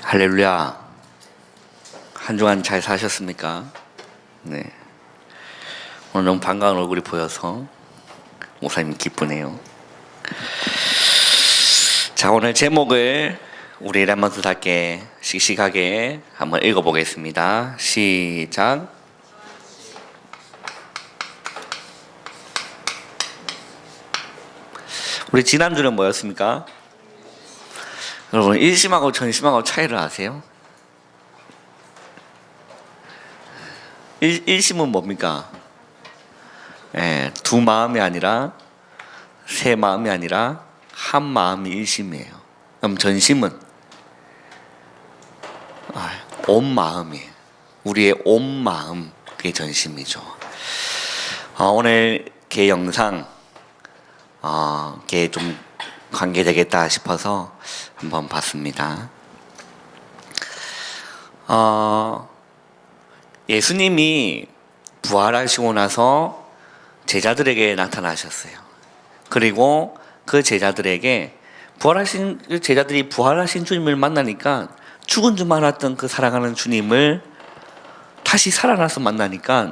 할렐루야. 한 주간 잘 사셨습니까? 네. 오늘 너무 반가운 얼굴이 보여서 목사님 기쁘네요. 자, 오늘 제목을 우리 랩먼트답게 씩씩하게 한번 읽어보겠습니다. 시작. 우리 지난주는 뭐였습니까? 여러분, 일심하고 전심하고 차이를 아세요? 일심은 뭡니까? 두 마음이 아니라 세 마음이 아니라 한 마음이 일심이에요. 그럼 전심은 온 마음이에요. 우리의 온 마음, 그게 전심이죠. 오늘 개 영상 게 좀 관계되겠다 싶어서 한번 봤습니다. 예수님이 부활하시고 나서 제자들에게 나타나셨어요. 그리고 그 제자들에게 제자들이 부활하신 주님을 만나니까 죽은 줄 알았던 그 살아가는 주님을 다시 살아나서 만나니까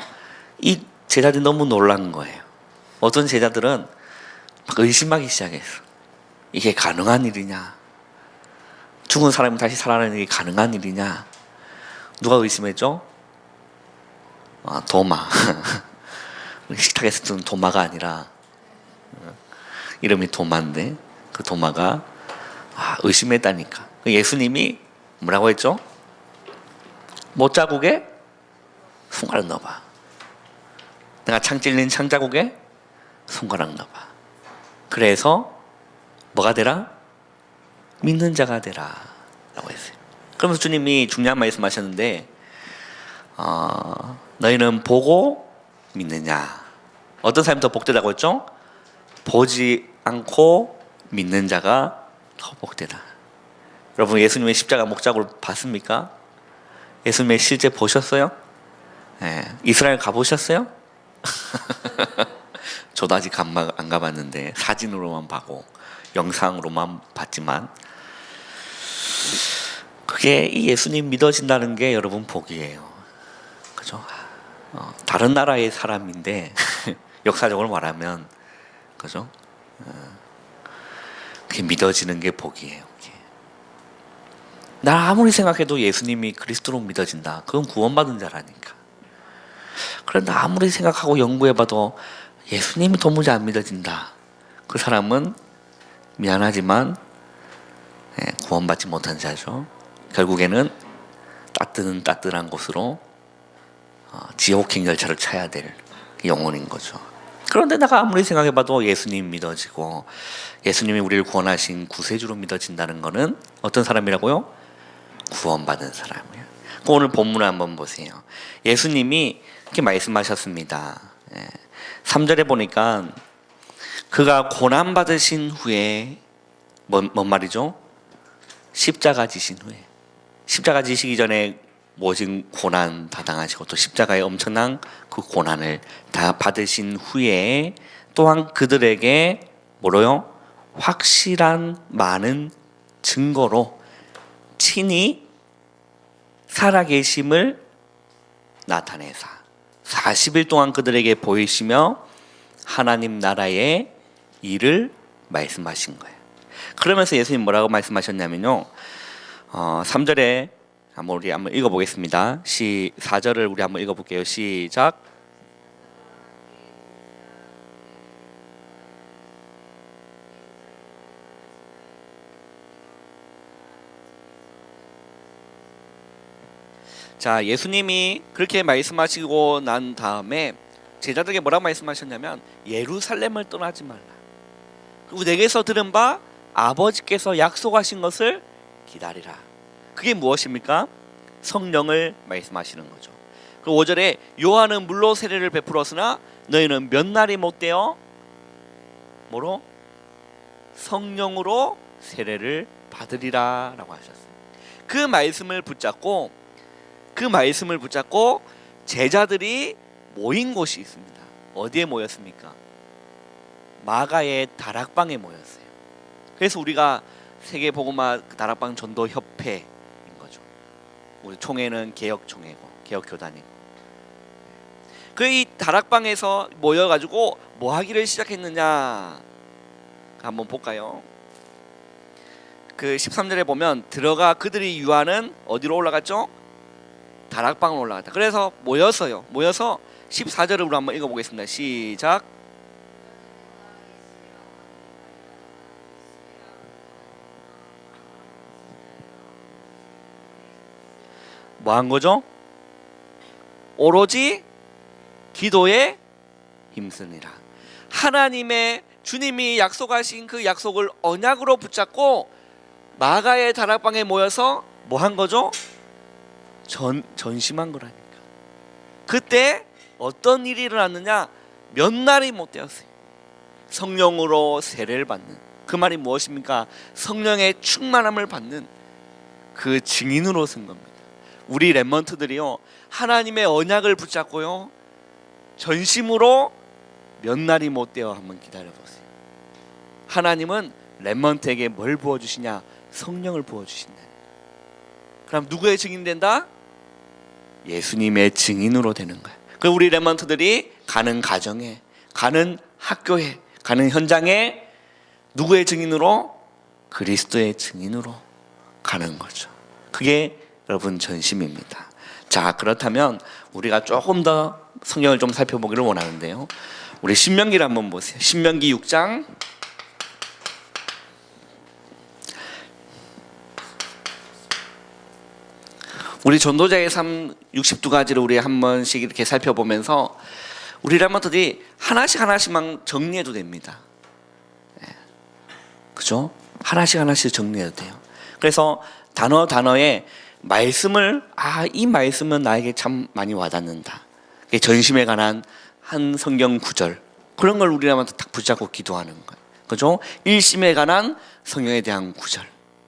이 제자들이 너무 놀란 거예요. 어떤 제자들은 막 의심하기 시작했어. 이게 가능한 일이냐? 죽은 사람이 다시 살아나는 게 가능한 일이냐? 누가 의심했죠? 도마. 식탁에서 쓰는 도마가 아니라 이름이 도마인데 그 도마가 의심했다니까. 예수님이 뭐라고 했죠? 못자국에 손가락 넣어봐. 내가 창 찔린 창자국에 손가락 넣어봐. 그래서 뭐가 되라? 믿는 자가 되라 라고 했어요. 그러면서 주님이 중요한 말씀 하셨는데 너희는 보고 믿느냐? 어떤 사람이 더 복되다고 했죠? 보지 않고 믿는 자가 더 복되다. 여러분, 예수님의 십자가 목자국을 봤습니까? 예수님의 실제 보셨어요? 이스라엘 가보셨어요? 저도 아직 안 가봤는데 사진으로만 보고 영상으로만 봤지만 그게 이 예수님 믿어진다는 게 여러분 복이에요. 그죠? 다른 나라의 사람인데 역사적으로 말하면 그죠? 그게 믿어지는 게 복이에요. 나 아무리 생각해도 예수님이 그리스도로 믿어진다. 그건 구원받은 자라니까. 그런데 아무리 생각하고 연구해봐도 예수님이 도무지 안 믿어진다. 그 사람은 미안하지만 구원받지 못한 자죠. 결국에는 따뜻한 곳으로 지옥행 열차를 쳐야 될 영혼인 거죠. 그런데 내가 아무리 생각해봐도 예수님 믿어지고 예수님이 우리를 구원하신 구세주로 믿어진다는 것은 어떤 사람이라고요? 구원받은 사람이에요. 오늘 본문을 한번 보세요. 예수님이 이렇게 말씀하셨습니다. 3절에 보니까 그가 고난받으신 후에 뭔 말이죠? 십자가 지신 후에, 십자가 지시기 전에 모진 고난 다 당하시고 또 십자가의 엄청난 그 고난을 다 받으신 후에 또한 그들에게 뭐로요? 확실한 많은 증거로 친히 살아계심을 나타내사 40일 동안 그들에게 보이시며 하나님 나라의 일을 말씀하신 거예요. 그러면서 예수님 뭐라고 말씀하셨냐면요, 3절에 우리 한번 읽어보겠습니다. 4절을 우리 한번 읽어볼게요. 시작. 자, 예수님이 그렇게 말씀하시고 난 다음에 제자들에게 뭐라고 말씀하셨냐면 예루살렘을 떠나지 말라. 그리고 내게서 들은 바 아버지께서 약속하신 것을 기다리라. 그게 무엇입니까? 성령을 말씀하시는 거죠. 그리고 5절에 요한은 물로 세례를 베풀었으나 너희는 몇 날이 못되어 뭐로? 성령으로 세례를 받으리라 라고 하셨어요. 그 말씀을 붙잡고 제자들이 모인 곳이 있습니다. 어디에 모였습니까? 마가의 다락방에 모였어요. 그래서 우리가 세계복음화 다락방 전도 협회인 거죠. 우리 총회는 개혁총회고 개혁교단이고. 그 이 다락방에서 모여가지고 뭐 하기를 시작했느냐 한번 볼까요? 그 13절에 보면 들어가 그들이 유하는 어디로 올라갔죠? 다락방으로 올라갔다. 그래서 모여서 14절을 우리 한번 읽어보겠습니다. 시작. 뭐 한 거죠? 오로지 기도에 힘쓰니라. 하나님의 주님이 약속하신 그 약속을 언약으로 붙잡고 마가의 다락방에 모여서 뭐 한 거죠? 전심한 거라니까. 그때 어떤 일이 일어났느냐? 몇 날이 못 되었어요. 성령으로 세례를 받는, 그 말이 무엇입니까? 성령의 충만함을 받는 그 증인으로 쓴 겁니다. 우리 렘넌트들이요, 하나님의 언약을 붙잡고요 전심으로 몇 날이 못 되어 한번 기다려보세요. 하나님은 렘넌트에게 뭘 부어주시냐? 성령을 부어주신다. 그럼 누구의 증인 된다? 예수님의 증인으로 되는 거예요. 그 우리 렘넌트들이 가는 가정에, 가는 학교에, 가는 현장에 누구의 증인으로? 그리스도의 증인으로 가는 거죠. 그게 여러분 전심입니다. 자, 그렇다면 우리가 조금 더 성경을 좀 살펴보기를 원하는데요, 우리 신명기를 한번 보세요. 신명기 6장 우리 전도자의 삶 62가지를 우리 한 번씩 이렇게 살펴보면서 우리 렘넌트들이 하나씩만 정리해도 됩니다. 그죠? 하나씩 정리해도 돼요. 그래서 단어에 말씀을, 이 말씀은 나에게 참 많이 와닿는다. 전심에 관한 한 성경 구절, 그런 걸 우리 렘넌트 딱 붙잡고 기도하는 거예요. 그죠? 일심에 관한 성경에 대한 구절.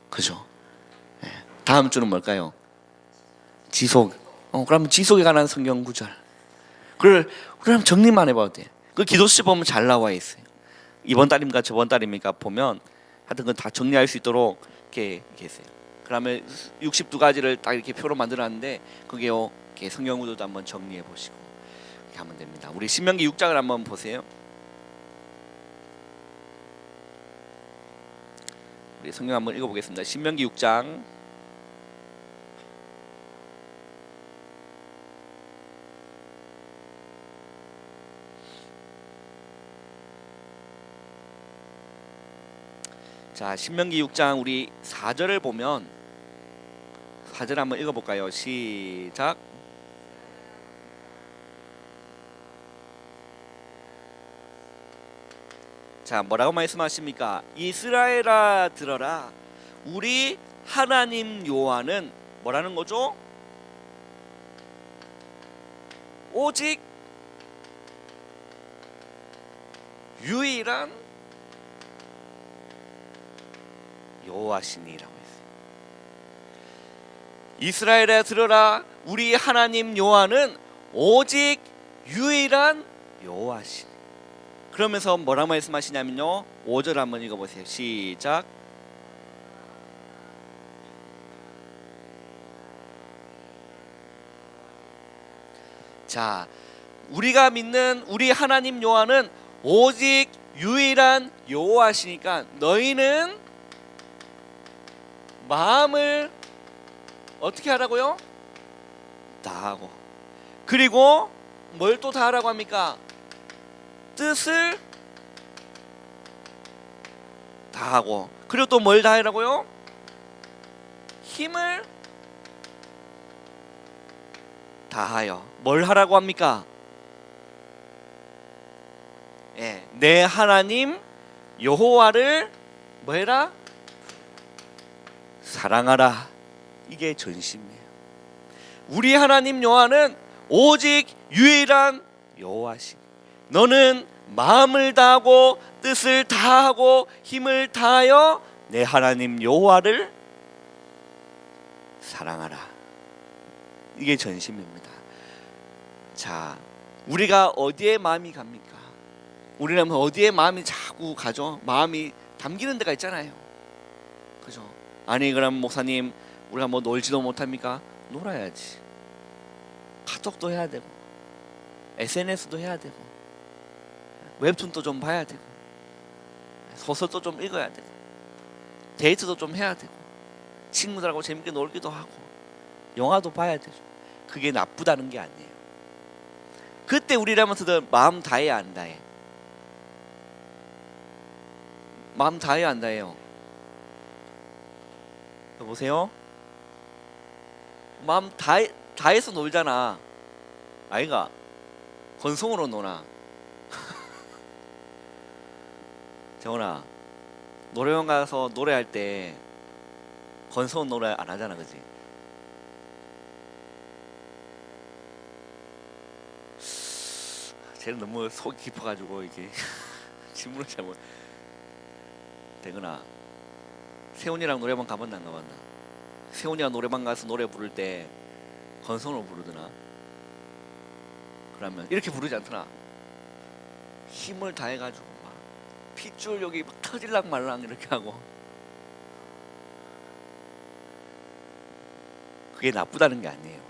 그죠? 다음 주는 뭘까요? 지속. 그러면 지속에 관한 성경 구절. 그럼 정리만 해봐도 돼. 그 기도시 보면 잘 나와 있어요. 이번 달입니까 저번 달입니까 보면 하여튼 그 다 정리할 수 있도록 이렇게 있어요. 그러면 62가지를 딱 이렇게 표로 만들었는데 그게요, 이렇게 성경 구절도 한번 정리해 보시고 이렇게 하면 됩니다. 우리 신명기 6장을 한번 보세요. 우리 성경 한번 읽어보겠습니다. 신명기 6장 자, 신명기 6장 우리 4절을 보면 4절 한번 읽어볼까요? 시작. 자, 뭐라고 말씀하십니까? 이스라엘아 들어라, 우리 하나님 여호와는 뭐라는 거죠? 오직 유일한 여호와시니라고 했어요. 이스라엘아 들어라, 우리 하나님 여호와는 오직 유일한 여호와시니. 그러면서 뭐라고 말씀하시냐면요, 5절 한번 읽어보세요. 시작. 자, 우리가 믿는 우리 하나님 여호와는 오직 유일한 여호와시니까 너희는 마음을 어떻게 하라고요? 다하고, 그리고 뭘 또 다하라고 합니까? 뜻을 다하고, 그리고 또 뭘 다하라고요? 힘을 다하여. 뭘 하라고 합니까? 내 하나님 여호와를 뭐해라? 사랑하라. 이게 전심이에요. 우리 하나님 여호와는 오직 유일한 여호와시니 너는 마음을 다하고 뜻을 다하고 힘을 다하여 내 하나님 여호와를 사랑하라. 이게 전심입니다. 자, 우리가 어디에 마음이 갑니까? 우리는 어디에 마음이 자꾸 가죠? 마음이 담기는 데가 있잖아요. 그죠? 아니 그럼 목사님, 우리가 뭐 놀지도 못합니까? 놀아야지. 카톡도 해야 되고 SNS도 해야 되고 웹툰도 좀 봐야 되고 소설도 좀 읽어야 되고 데이트도 좀 해야 되고 친구들하고 재밌게 놀기도 하고 영화도 봐야 되죠. 그게 나쁘다는 게 아니에요. 그때 우리라면서도 마음 다해야 안 다해? 마음 다해야 안 다해요? 여보세요? 마음 다해서 놀잖아. 아이가 건성으로 노나? 정원아, 노래방 가서 노래할 때 건성 노래 안 하잖아, 그지? 쟤는 너무 속이 깊어가지고 이게 질문을 잘못. 대근아, 세훈이랑 노래방 가봤나 안 가봤나? 세훈이가 노래방 가서 노래 부를 때 건성으로 부르더나? 그러면 이렇게 부르지 않더나? 힘을 다해가지고 막 핏줄 여기 막 터질랑 말랑 이렇게 하고. 그게 나쁘다는 게 아니에요.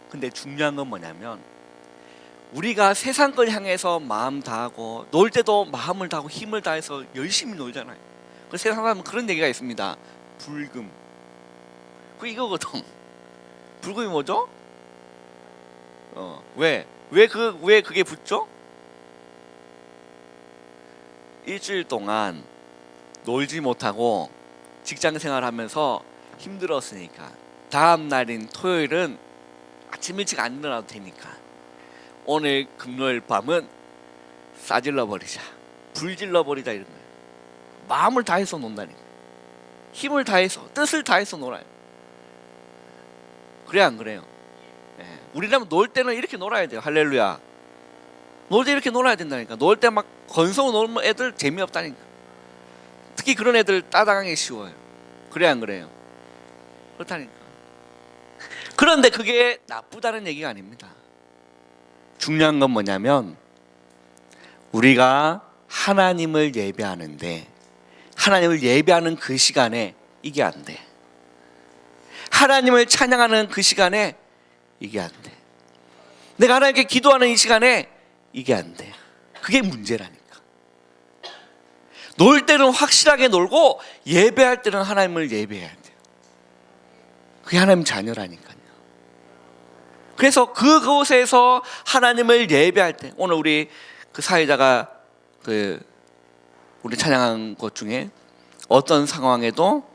근데 중요한 건 뭐냐면 우리가 세상 걸 향해서 마음 다하고 놀 때도 마음을 다하고 힘을 다해서 열심히 놀잖아요. 그 세상 사람은 그런 얘기가 있습니다. 불금. 그 이거거든. 불금이 뭐죠? 왜 그게 붙죠? 일주일 동안 놀지 못하고 직장 생활하면서 힘들었으니까 다음 날인 토요일은 아침 일찍 안 일어나도 되니까 오늘 금요일 밤은 싸질러 버리자, 불질러 버리자 이런 거예요. 마음을 다해서 논다니까. 힘을 다해서, 뜻을 다해서 놀아요. 그래 안 그래요? 우리라면 놀 때는 이렇게 놀아야 돼요. 할렐루야. 놀 때 이렇게 놀아야 된다니까. 놀 때 막 건성 놀면 애들 재미없다니까. 특히 그런 애들 따라가기 쉬워요. 그래 안 그래요? 그렇다니까. 그런데 그게 나쁘다는 얘기가 아닙니다. 중요한 건 뭐냐면 우리가 하나님을 예배하는데 하나님을 예배하는 그 시간에 이게 안 돼. 하나님을 찬양하는 그 시간에 이게 안 돼. 내가 하나님께 기도하는 이 시간에 이게 안 돼. 그게 문제라니까. 놀 때는 확실하게 놀고 예배할 때는 하나님을 예배해야 돼요. 그게 하나님 자녀라니까요. 그래서 그곳에서 하나님을 예배할 때 오늘 우리 그 사회자가 우리 찬양한 것 중에 어떤 상황에도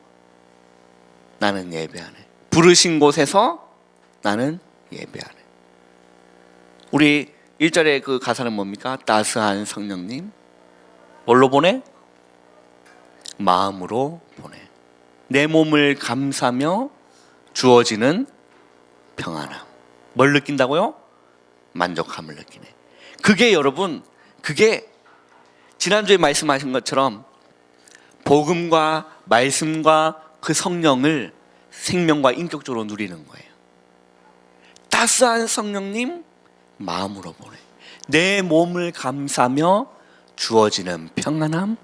나는 예배하네. 부르신 곳에서 나는 예배하네. 우리 1절의 그 가사는 뭡니까? 따스한 성령님 뭘로 보내? 마음으로 보내. 내 몸을 감싸며 주어지는 평안함. 뭘 느낀다고요? 만족함을 느끼네. 그게 여러분, 그게 지난주에 말씀하신 것처럼 복음과 말씀과 그 성령을 생명과 인격적으로 누리는 거예요. 따스한 성령님 마음으로 보내. 내 몸을 감싸며 주어지는 평안함,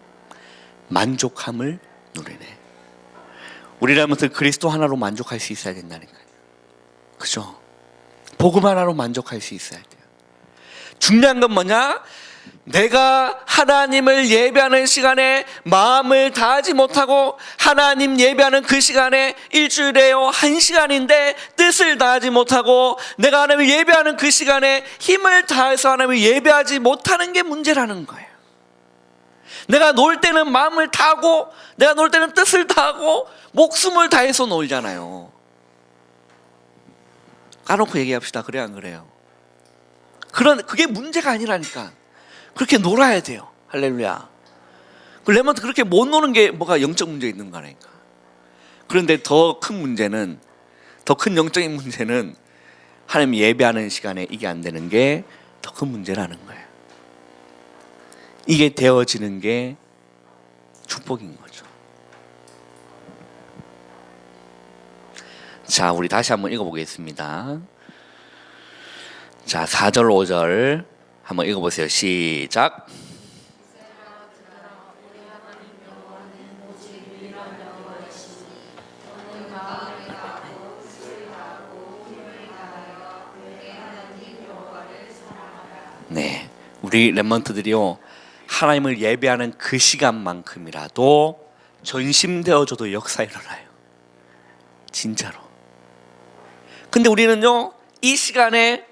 만족함을 누리네. 우리라면 그리스도 하나로 만족할 수 있어야 된다니까요. 그죠? 복음 하나로 만족할 수 있어야 돼요. 중요한 건 뭐냐? 내가 하나님을 예배하는 시간에 마음을 다하지 못하고 하나님 예배하는 그 시간에 일주일에요 1시간인데 뜻을 다하지 못하고 내가 하나님을 예배하는 그 시간에 힘을 다해서 하나님을 예배하지 못하는 게 문제라는 거예요. 내가 놀 때는 마음을 다하고 내가 놀 때는 뜻을 다하고 목숨을 다해서 놀잖아요. 까놓고 얘기합시다. 그래 안 그래요? 그게 문제가 아니라니까. 그렇게 놀아야 돼요. 할렐루야. 레몬트 그렇게 못 노는 게 뭐가 영적 문제 있는 거라니까. 그런데 더 큰 문제는, 더 큰 영적인 문제는 하나님 예배하는 시간에 이게 안 되는 게 더 큰 문제라는 거예요. 이게 되어지는 게 축복인 거죠. 자, 우리 다시 한번 읽어보겠습니다. 자, 4절 5절 한번 읽어보세요. 시작. 네, 우리 렘넌트들이요 하나님을 예배하는 그 시간만큼이라도 전심되어져도 역사 일어나요. 진짜로. 근데 우리는요 이 시간에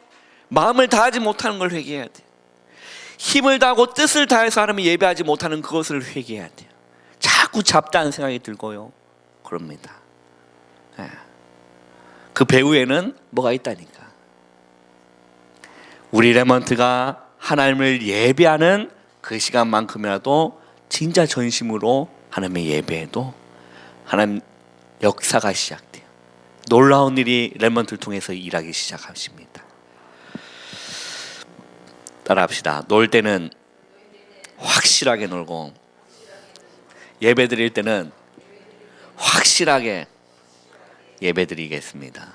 마음을 다하지 못하는 걸 회개해야 돼요. 힘을 다하고 뜻을 다해서 하나님을 예배하지 못하는 그것을 회개해야 돼요. 자꾸 잡다는 생각이 들고요 그럽니다. 그 배후에는 뭐가 있다니까. 우리 렘넌트가 하나님을 예배하는 그 시간만큼이라도 진짜 전심으로 하나님의 예배에도 하나님 역사가 시작돼요. 놀라운 일이 렘넌트를 통해서 일하기 시작하십니다. 따라합시다. 놀 때는 확실하게 놀고 예배 드릴 때는 확실하게 예배 드리겠습니다.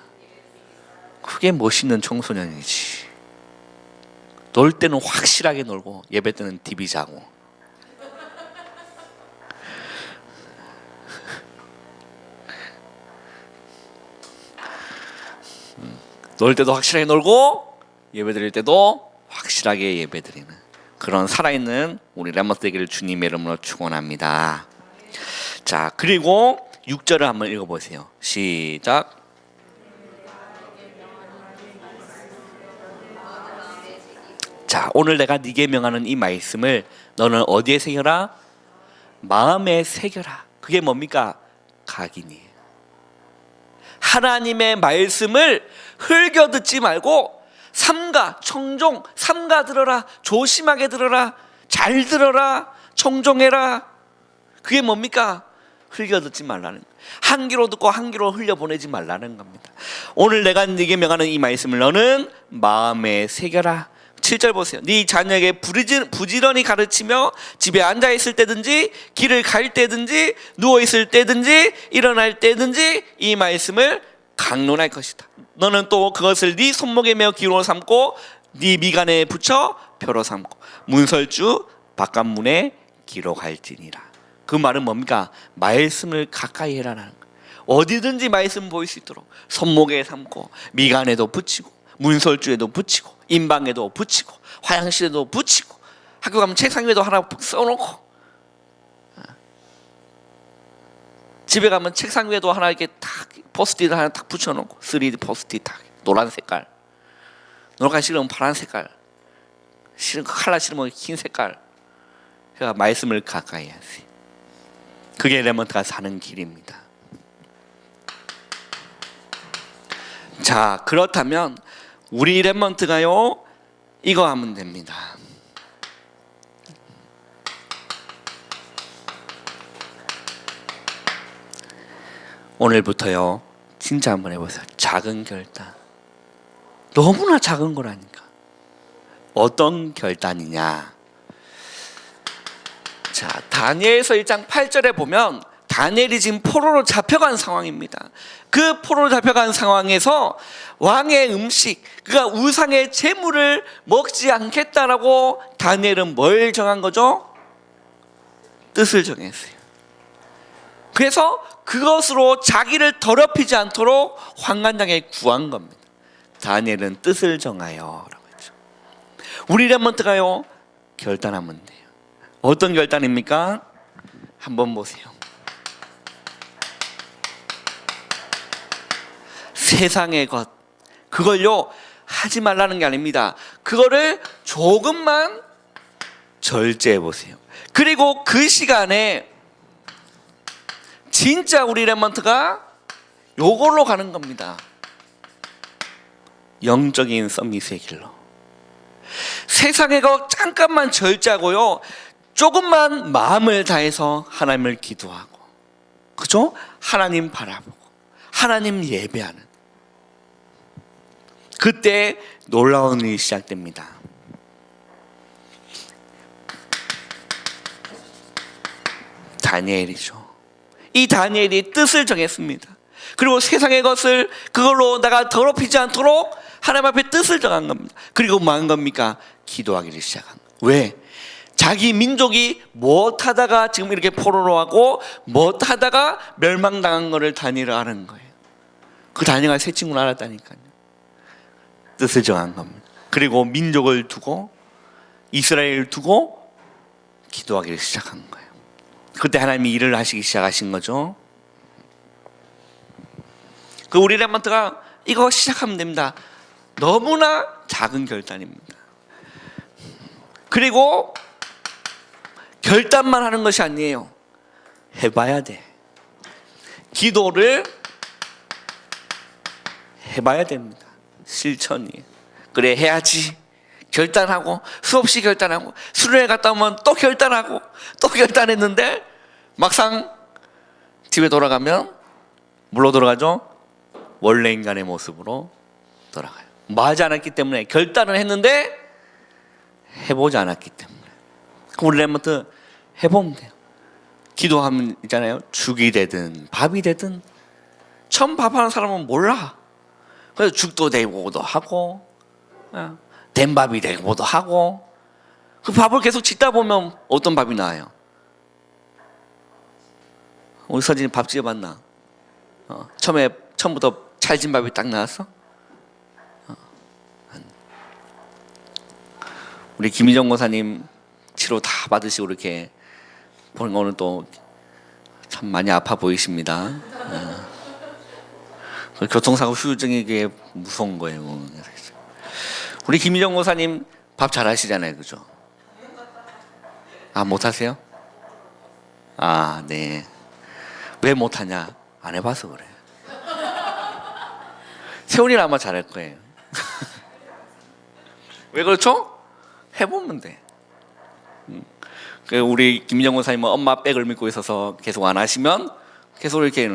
그게 멋있는 청소년이지. 놀 때는 확실하게 놀고 예배 때는 TV 자고. 놀 때도 확실하게 놀고 예배 드릴 때도 확실하게 예배 드리는 그런 살아있는 우리 렘넌트 되기를 주님의 이름으로 축원합니다. 자, 그리고 6절을 한번 읽어보세요. 시작. 자, 오늘 내가 네게 명하는 이 말씀을 너는 어디에 새겨라? 마음에 새겨라. 그게 뭡니까? 각인이에요. 하나님의 말씀을 흘겨 듣지 말고 삼가, 청종, 삼가 들어라. 조심하게 들어라. 잘 들어라. 청종해라. 그게 뭡니까? 흘겨 듣지 말라는 거예요. 한 귀로 듣고 한 귀로 흘려보내지 말라는 겁니다. 오늘 내가 네게 명하는 이 말씀을 너는 마음에 새겨라. 7절 보세요. 네 자녀에게 부지런히 가르치며 집에 앉아있을 때든지 길을 갈 때든지 누워있을 때든지 일어날 때든지 이 말씀을 강론할 것이다. 너는 또 그것을 네 손목에 메어 기로 삼고 네 미간에 붙여 표로 삼고 문설주 바깥문에 기록할지니라. 그 말은 뭡니까? 말씀을 가까이 해라라는 거예요. 어디든지 말씀 보일 수 있도록 손목에 삼고 미간에도 붙이고 문설주에도 붙이고 인방에도 붙이고 화장실에도 붙이고 학교 가면 책상 위에도 하나 써놓고 집에 가면 책상 위에도 하나 이렇게 탁 포스트잇 하나 탁 붙여놓고 3D 포스트잇 탁 노란 색깔, 노란 싫으면 파란 색깔, 칼라 싫으면 흰 색깔. 그러니까 말씀을 가까이 하세요. 그게 렘넌트가 사는 길입니다. 자, 그렇다면 우리 렘넌트가요 이거 하면 됩니다. 오늘부터요 진짜 한번 해보세요. 작은 결단. 너무나 작은 거라니까. 어떤 결단이냐. 자, 다니엘서 1장 8절에 보면 다니엘이 지금 포로로 잡혀간 상황입니다. 그 포로로 잡혀간 상황에서 왕의 음식, 그가 우상의 제물을 먹지 않겠다라고 다니엘은 뭘 정한 거죠? 뜻을 정했어요. 그래서 그것으로 자기를 더럽히지 않도록 환관장에 구한 겁니다. 다니엘은 뜻을 정하여 라고 했죠. 우리 렘넌트가요 결단하면 돼요. 어떤 결단입니까? 한번 보세요. 세상의 것, 그걸요 하지 말라는 게 아닙니다. 그거를 조금만 절제해 보세요. 그리고 그 시간에 진짜 우리 렘넌트가 요걸로 가는 겁니다. 영적인 서밋의 길로. 세상의 것 잠깐만 절제하고요 조금만 마음을 다해서 하나님을 기도하고, 그죠? 하나님 바라보고 하나님 예배하는, 그때 놀라운 일이 시작됩니다. 다니엘이죠. 이 다니엘이 뜻을 정했습니다. 그리고 세상의 것을 그걸로 내가 더럽히지 않도록 하나님 앞에 뜻을 정한 겁니다. 그리고 뭐 한 겁니까? 기도하기를 시작한 거예요. 왜? 자기 민족이 못하다가 지금 이렇게 포로로 하고 못하다가 멸망당한 거를 다니엘이 아는 거예요. 그 다니엘가 새 친구를 알았다니까요. 뜻을 정한 겁니다. 그리고 민족을 두고 이스라엘을 두고 기도하기를 시작한 거예요. 그때 하나님이 일을 하시기 시작하신 거죠. 그 우리 렘넌트가 이거 시작하면 됩니다. 너무나 작은 결단입니다. 그리고 결단만 하는 것이 아니에요. 해봐야 돼. 기도를 해봐야 됩니다. 실천이. 그래 해야지. 결단하고 수없이 결단하고 수련회 갔다 오면 또 결단하고 또 결단했는데 막상 집에 돌아가면 뭘로 돌아가죠? 원래 인간의 모습으로 돌아가요. 뭐 하지 않았기 때문에 결단을 했는데 해보지 않았기 때문에. 우리 렘넌트 해보면 돼요. 기도하면 있잖아요. 죽이 되든 밥이 되든. 처음 밥하는 사람은 몰라. 그래서 죽도 되고도 하고 된 밥이 되고도 하고. 그 밥을 계속 짓다 보면 어떤 밥이 나와요? 우리 서진이 밥 지어봤나? 처음부터 찰진 밥이 딱 나왔어? 우리 김희정 고사님 치료 다 받으시고 이렇게 보는 거는 또 참 많이 아파 보이십니다. 교통사고 후유증이 이게 무서운 거예요. 우리 김희정 고사님 밥 잘하시잖아요, 그죠? 아, 못하세요? 아, 네. 왜 못하냐? 안 해봐서 그래. 세훈이는 아마 잘할 거예요. 왜 그렇죠? 해보면 돼. 우리 김민정 권사님은 엄마 백을 믿고 있어서 계속 안 하시면 계속 이렇게.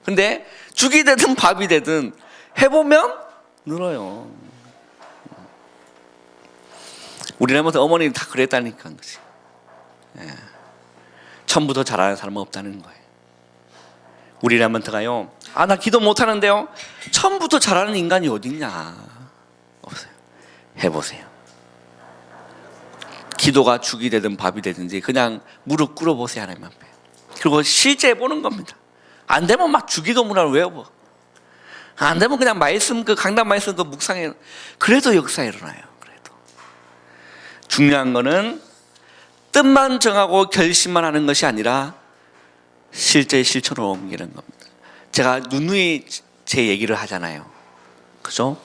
근데 죽이 되든 밥이 되든 해보면 늘어요. 우리 렘넌트 어머니는 다 그랬다니까. 처음부터 잘하는 사람은 없다는 거예요. 우리 렘넌트가요, 나 기도 못하는데요, 처음부터 잘하는 인간이 어딨냐? 없어요. 해보세요. 기도가 죽이 되든 밥이 되든지 그냥 무릎 꿇어보세요, 하나님 앞에. 그리고 실제 해보는 겁니다. 안 되면 막 주기도문을 외워보. 안 되면 그냥 말씀, 그 강단 말씀 그 묵상해. 그래도 역사 일어나요. 그래도 중요한 거는 뜻만 정하고 결심만 하는 것이 아니라 실제 실천으로 옮기는 겁니다. 제가 누누이 제 얘기를 하잖아요, 그죠?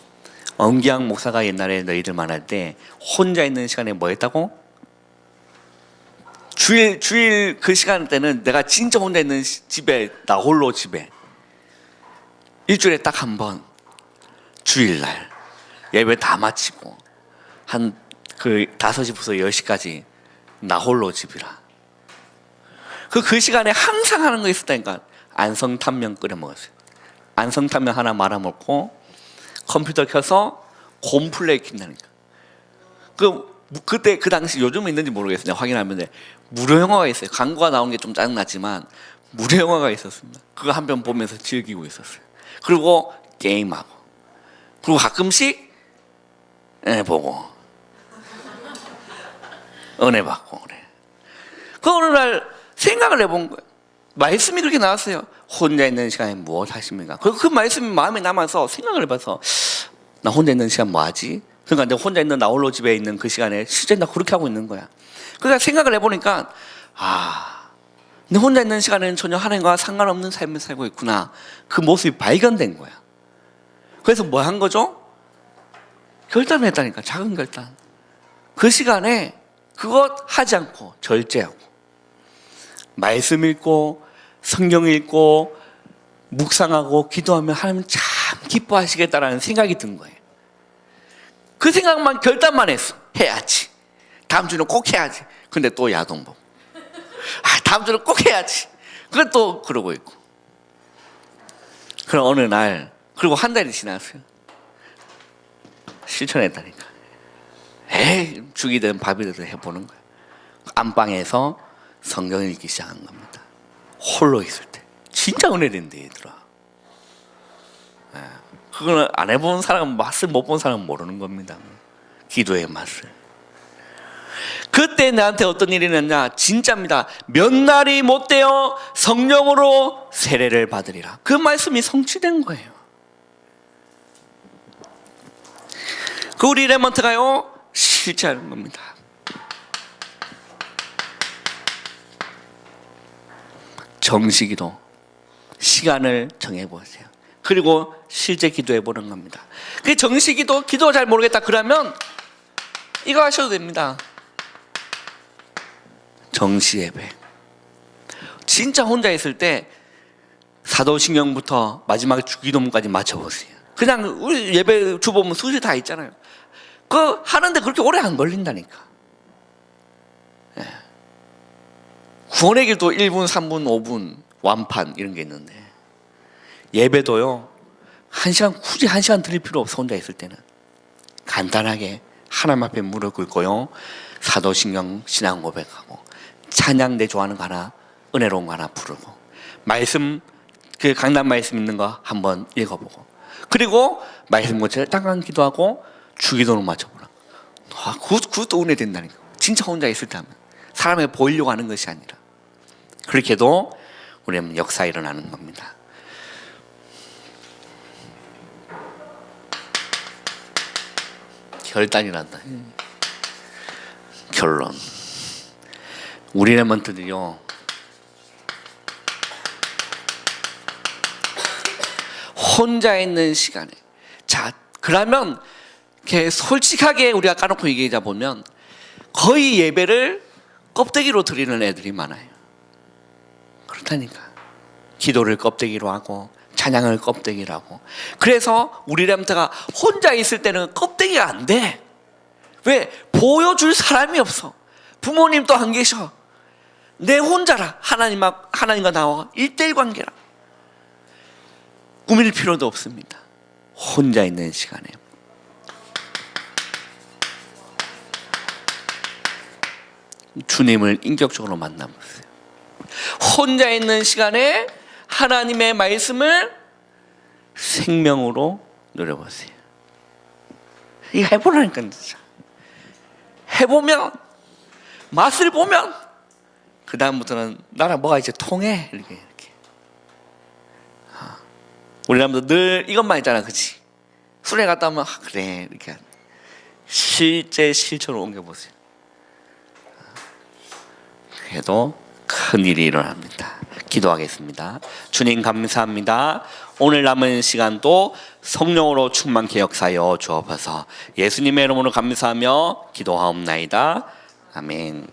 엄기양 목사가 옛날에 너희들 만날 때 혼자 있는 시간에 뭐 했다고? 주일 그 시간 때는 내가 진짜 혼자 있는 집에, 나 홀로 집에 일주일에 딱 한 번, 주일날 예배 다 마치고 한 그 5시부터 10시까지 나 홀로 집이라. 그 시간에 항상 하는 거 있었다니까. 안성탕면 끓여 먹었어요. 안성탕면 하나 말아 먹고 컴퓨터 켜서 곰플레이 킨다니까. 그때 그 당시 요즘은 있는지 모르겠어요. 확인하면 돼. 무료 영화가 있어요. 광고가 나온 게 좀 짜증났지만 무료 영화가 있었습니다. 그거 한 편 보면서 즐기고 있었어요. 그리고 게임하고, 그리고 가끔씩 은혜 보고 은혜 받고 그래. 그 어느 날 생각을 해본 거예요. 말씀이 그렇게 나왔어요. 혼자 있는 시간에 무엇 하십니까? 그 말씀이 마음에 남아서 생각을 해봐서, 나 혼자 있는 시간 뭐 하지? 그러니까 내가 혼자 있는 나 홀로 집에 있는 그 시간에 실제 나 그렇게 하고 있는 거야. 그러니까 생각을 해보니까, 내 혼자 있는 시간에는 전혀 하나님과 상관없는 삶을 살고 있구나. 그 모습이 발견된 거야. 그래서 뭐 한 거죠? 결단을 했다니까. 작은 결단. 그 시간에 그것 하지 않고 절제하고 말씀 읽고 성경 읽고 묵상하고 기도하면 하나님 참 기뻐하시겠다라는 생각이 든 거예요. 그 생각만, 결단만 했어. 해야지. 다음 주는 꼭 해야지. 근데 또 야동보. 다음 주는 꼭 해야지. 그건 또 그러고 있고. 그럼 어느 날, 그리고 한 달이 지났어요. 실천했다니까. 죽이 되든 밥이 되든 해보는 거예요. 안방에서 성경을 읽기 시작한 겁니다. 홀로 있을 때. 진짜 은혜된대, 얘들아. 그거는 안 해본 사람은, 맛을 못 본 사람은 모르는 겁니다. 기도의 맛을. 그때 나한테 어떤 일이 있느냐? 진짜입니다. 몇 날이 못 되어 성령으로 세례를 받으리라. 그 말씀이 성취된 거예요. 그 우리 렘넌트가요, 실제하는 겁니다. 정식기도 시간을 정해보세요. 그리고 실제 기도해보는 겁니다. 그 정식기도 기도 잘 모르겠다 그러면 이거 하셔도 됩니다. 정시예배. 진짜 혼자 있을 때 사도신경부터 마지막 주기도문까지 맞춰보세요. 그냥 우리 예배 주보면 수시 다 있잖아요. 그거 하는데 그렇게 오래 안 걸린다니까. 예. 구원의 길도 1분, 3분, 5분 완판 이런 게 있는데 예배도요 1시간 굳이 1시간 드릴 필요 없어. 혼자 있을 때는 간단하게 하나님 앞에 무릎 꿇고요 사도신경 신앙 고백하고 찬양 내 좋아하는 거 하나 은혜로운 거 하나 부르고 말씀 그 강단 말씀 있는 거 한번 읽어보고 그리고 말씀 고치를 잠깐 기도하고 주기도는 맞춰보라. 그것도 은혜 된다니까. 진짜 혼자 있을 때 하면 사람에 보이려고 하는 것이 아니라 그렇게 해도 우리는 역사 일어나는 겁니다. 결단이란다. 결론. 우리 랩런트들이요 혼자 있는 시간에 자 그러면 이렇게 솔직하게 우리가 까놓고 얘기하자 보면 거의 예배를 껍데기로 드리는 애들이 많아요. 그렇다니까. 기도를 껍데기로 하고 찬양을 껍데기로 하고 그래서 우리 랩런트가 혼자 있을 때는 껍데기가 안 돼. 왜? 보여줄 사람이 없어. 부모님도 안 계셔. 내 혼자라. 하나님과 나와 1대1 관계라. 꾸밀 필요도 없습니다. 혼자 있는 시간에 주님을 인격적으로 만나보세요. 혼자 있는 시간에 하나님의 말씀을 생명으로 누려보세요. 이거 해보라니까 진짜. 해보면 맛을 보면 그 다음부터는 나랑 뭐가 이제 통해 이렇게. 우리 사람도 늘 이것만 있잖아, 그렇지? 술에 갔다 오면 그래 이렇게 실제 실천으로 옮겨보세요. 그래도 큰 일이 일어납니다. 기도하겠습니다. 주님 감사합니다. 오늘 남은 시간도 성령으로 충만케 역사하여 주옵소서. 예수님의 이름으로 감사하며 기도하옵나이다. 아멘.